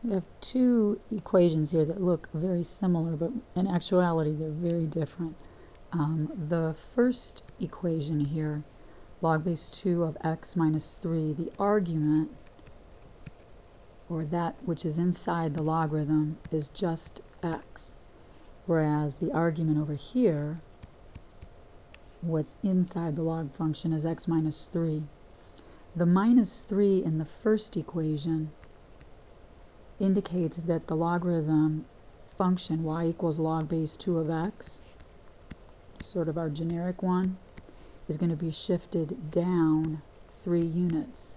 We have two equations here that look very similar, but in actuality they're very different. The first equation here, log base 2 of x minus 3, the argument, or that which is inside the logarithm, is just x, whereas the argument over here, what's inside the log function, is x minus 3. The minus 3 in the first equation indicates that the logarithm function y equals log base 2 of x, sort of our generic one, is going to be shifted down 3 units.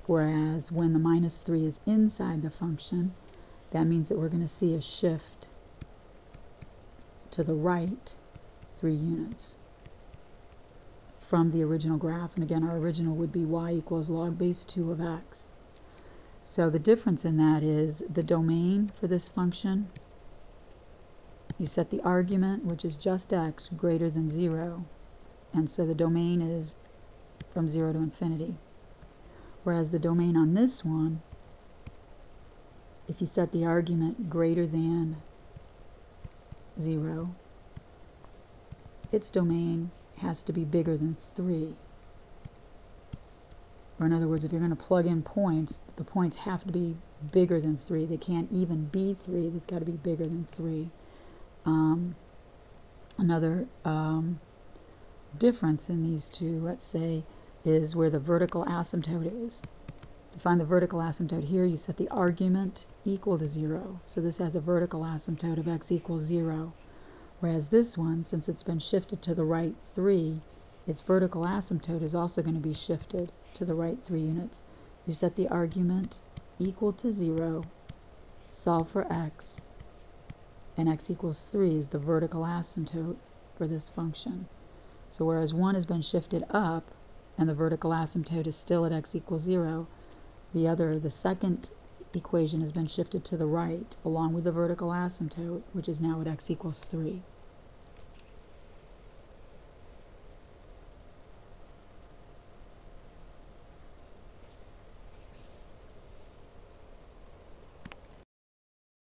Whereas when the minus 3 is inside the function, that means that we're going to see a shift to the right 3 units from the original graph. And again, our original would be y equals log base 2 of x. So the difference in that is the domain for this function. You set the argument, which is just x, greater than 0. And so the domain is from 0 to infinity. Whereas the domain on this one, if you set the argument greater than 0, its domain has to be bigger than 3. Or in other words, if you're going to plug in points, the points have to be bigger than 3. They can't even be 3. They've got to be bigger than 3. Another difference in these two, let's say, is where the vertical asymptote is. To find the vertical asymptote here, you set the argument equal to 0. So this has a vertical asymptote of x equals 0. Whereas this one, since it's been shifted to the right 3, its vertical asymptote is also going to be shifted to the right 3 units. You set the argument equal to 0, solve for x, and x equals 3 is the vertical asymptote for this function. So whereas one has been shifted up, and the vertical asymptote is still at x equals 0, the second equation has been shifted to the right, along with the vertical asymptote, which is now at x equals 3.